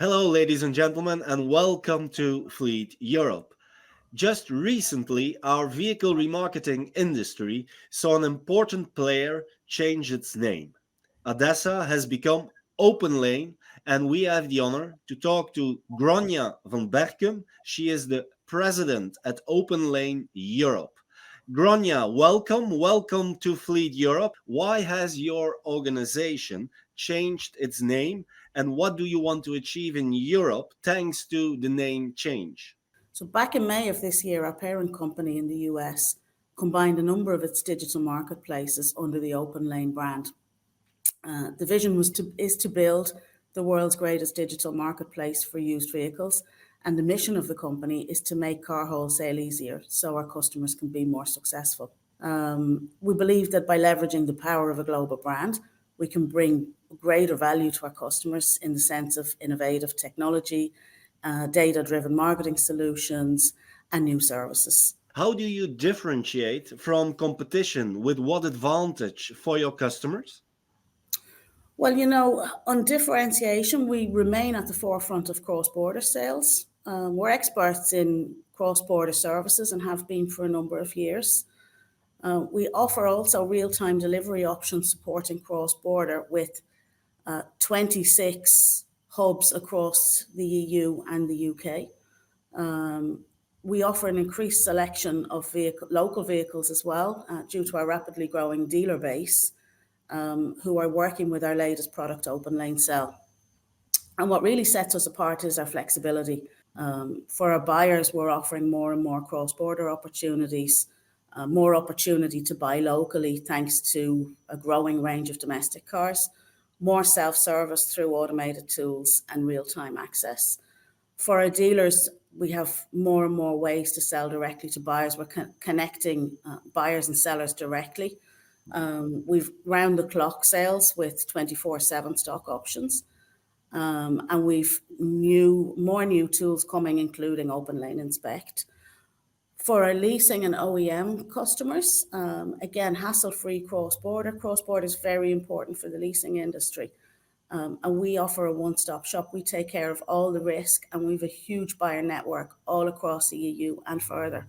Hello, ladies and gentlemen, and welcome to Fleet Europe. Just recently, our vehicle remarketing industry saw an important player change its name. ADESA has become OPENLANE, and we have the honor to talk to Grainne van Berkum. She is the president at OPENLANE Europe. Grainne, welcome to Fleet Europe. Why has your organization changed its name, and what do you want to achieve in Europe thanks to the name change? So back in May of this year, our parent company in the US combined a number of its digital marketplaces under the OPENLANE brand. The vision is to build the world's greatest digital marketplace for used vehicles, and the mission of the company is to make car wholesale easier so our customers can be more successful. We believe that by leveraging the power of a global brand, we can bring greater value to our customers in the sense of innovative technology, data-driven marketing solutions, and new services. How do you differentiate from competition? With what advantage for your customers? Well, on differentiation, we remain at the forefront of cross-border sales. We're experts in cross-border services and have been for a number of years. We offer also real-time delivery options supporting cross-border with 26 hubs across the EU and the UK. We offer an increased selection of local vehicles as well, due to our rapidly growing dealer base, who are working with our latest product, OPENLANE Sell. And what really sets us apart is our flexibility. For our buyers, we're offering more and more cross-border opportunities, more opportunity to buy locally thanks to a growing range of domestic cars, more self-service through automated tools and real-time access. For our dealers, we have more and more ways to sell directly to buyers. We're connecting buyers and sellers directly. We've round-the-clock sales with 24/7 stock options. And we've more new tools coming, including OPENLANE Inspect. For our leasing and OEM customers, again, hassle-free cross-border. Cross-border is very important for the leasing industry. And we offer a one-stop shop. We take care of all the risk, and we have a huge buyer network all across the EU and further.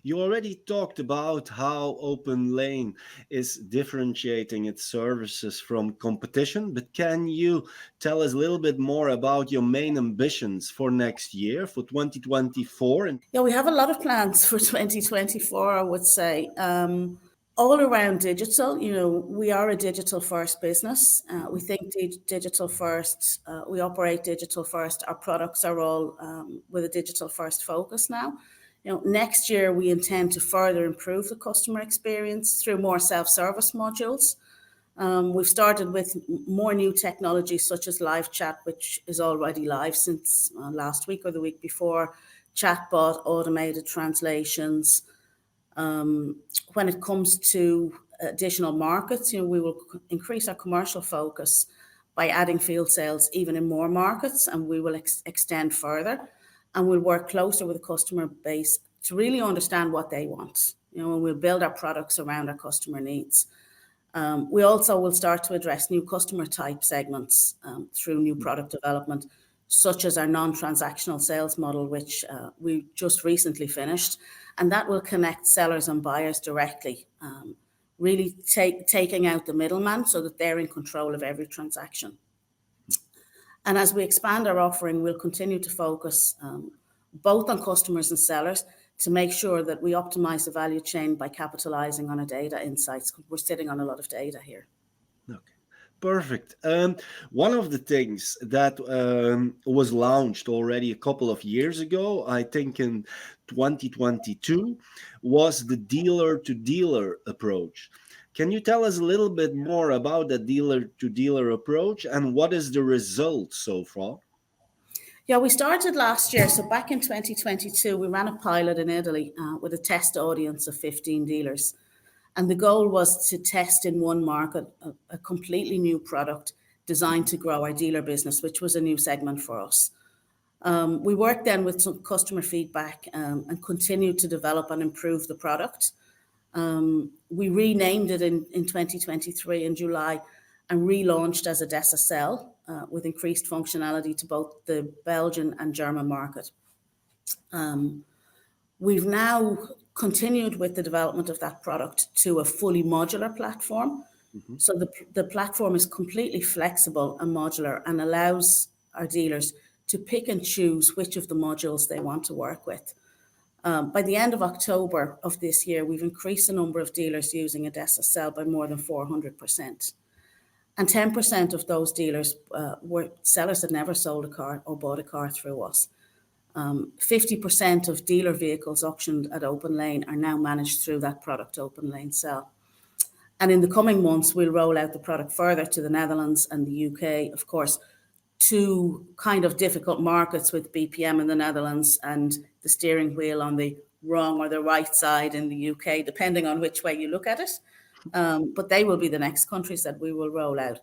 You already talked about how OPENLANE is differentiating its services from competition, but can you tell us a little bit more about your main ambitions for next year, for 2024? Yeah, we have a lot of plans for 2024, I would say. All around digital, we are a digital first business. We think digital first, we operate digital first. Our products are all with a digital first focus now. Next year, we intend to further improve the customer experience through more self-service modules. We've started with more new technologies such as live chat, which is already live since last week or the week before, chatbot, automated translations. When it comes to additional markets, we will increase our commercial focus by adding field sales even in more markets, and we will extend further. And we'll work closer with the customer base to really understand what they want. And we'll build our products around our customer needs. We also will start to address new customer type segments through new product development, such as our non-transactional sales model, which we just recently finished. And that will connect sellers and buyers directly, really taking out the middleman so that they're in control of every transaction. And as we expand our offering, we'll continue to focus both on customers and sellers to make sure that we optimize the value chain by capitalizing on our data insights. We're sitting on a lot of data here. Okay, perfect. One of the things that was launched already a couple of years ago, I think in 2022, was the dealer-to-dealer approach. Can you tell us a little bit more about the dealer-to-dealer approach and what is the result so far? Yeah, we started last year. So back in 2022, we ran a pilot in Italy with a test audience of 15 dealers. And the goal was to test in one market a completely new product designed to grow our dealer business, which was a new segment for us. We worked then with some customer feedback and continued to develop and improve the product. We renamed it in 2023 in July and relaunched as ADESA Sell. with increased functionality to both the Belgian and German market. We've now continued with the development of that product to a fully modular platform. So the platform is completely flexible and modular and allows our dealers to pick and choose which of the modules they want to work with. By the end of October of this year, we've increased the number of dealers using ADESA Sell by more than 400%. And 10% of those dealers were sellers that never sold a car or bought a car through us. 50% of dealer vehicles auctioned at OPENLANE are now managed through that product, OPENLANE Sell. And in the coming months, we'll roll out the product further to the Netherlands and the UK, of course, two kind of difficult markets with BPM in the Netherlands and the steering wheel on the wrong or the right side in the UK, depending on which way you look at it. But they will be the next countries that we will roll out.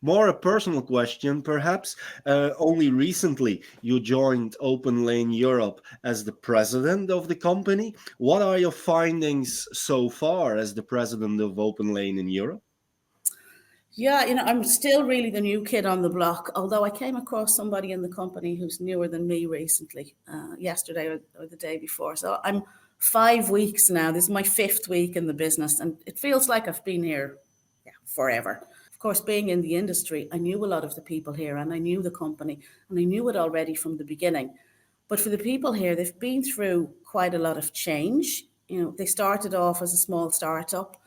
More a personal question, perhaps. Only recently you joined OPENLANE Europe as the president of the company. What are your findings so far as the president of OPENLANE in Europe? Yeah, I'm still really the new kid on the block, although I came across somebody in the company who's newer than me recently, yesterday or the day before. So I'm 5 weeks now. This is my 5th week in the business, and it feels like I've been here forever. Of course, being in the industry, I knew a lot of the people here and I knew the company and I knew it already from the beginning. But for the people here, they've been through quite a lot of change. They started off as a small startup.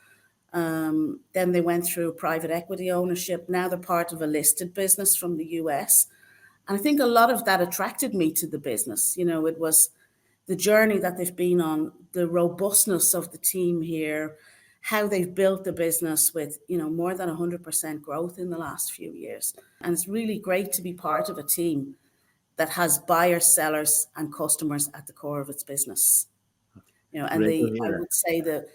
Then they went through private equity ownership. Now they're part of a listed business from the US. And I think a lot of that attracted me to the business. It was the journey that they've been on, the robustness of the team here, how they've built the business with, more than 100% growth in the last few years. And it's really great to be part of a team that has buyers, sellers, and customers at the core of its business. And I would say the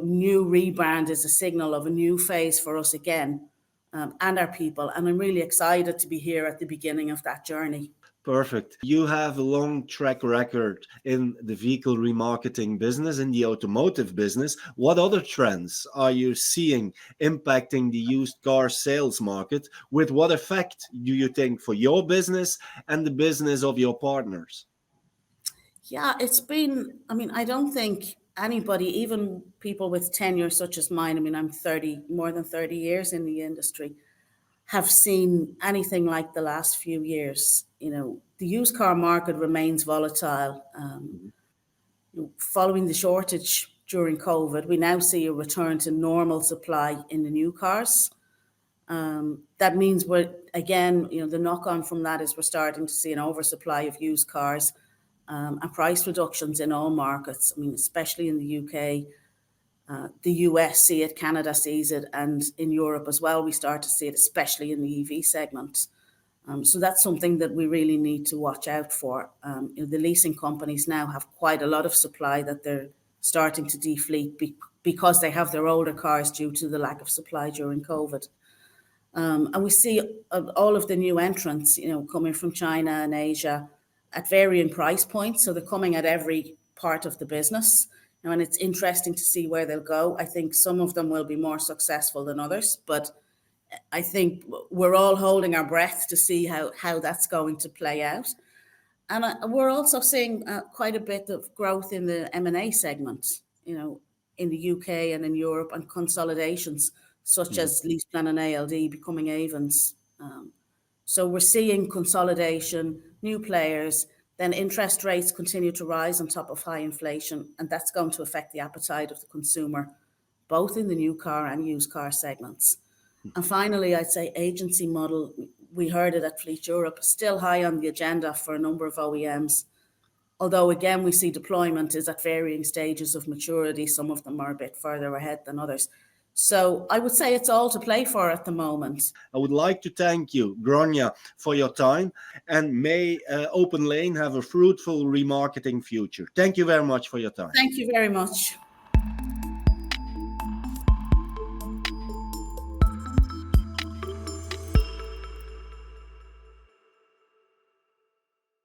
new rebrand is a signal of a new phase for us again, and our people. And I'm really excited to be here at the beginning of that journey. Perfect. You have a long track record in the vehicle remarketing business, in the automotive business. What other trends are you seeing impacting the used car sales market? With what effect do you think for your business and the business of your partners? Yeah, I don't think anybody, even people with tenure such as mine, I'm more than 30 years in the industry, have seen anything like the last few years. The used car market remains volatile. Following the shortage during COVID, we now see a return to normal supply in the new cars. That means the knock-on from that is we're starting to see an oversupply of used cars and price reductions in all markets. Especially in the UK. The US see it, Canada sees it, and in Europe as well, we start to see it, especially in the EV segment. So that's something that we really need to watch out for. The leasing companies now have quite a lot of supply that they're starting to defleet because they have their older cars due to the lack of supply during COVID. And we see all of the new entrants, coming from China and Asia at varying price points. So they're coming at every part of the business. And it's interesting to see where they'll go. I think some of them will be more successful than others, but I think we're all holding our breath to see how that's going to play out. And we're also seeing quite a bit of growth in the M&A segment, in the UK and in Europe, and consolidations such as LeasePlan and ALD becoming Avons. So we're seeing consolidation, new players. Then interest rates continue to rise on top of high inflation, and that's going to affect the appetite of the consumer, both in the new car and used car segments. And finally, I'd say agency model, we heard it at Fleet Europe, still high on the agenda for a number of OEMs. Although, again, we see deployment is at varying stages of maturity. Some of them are a bit further ahead than others. So I would say it's all to play for at the moment. I would like to thank you, Grainne, for your time, and may OPENLANE have a fruitful remarketing future. Thank you very much for your time. Thank you very much.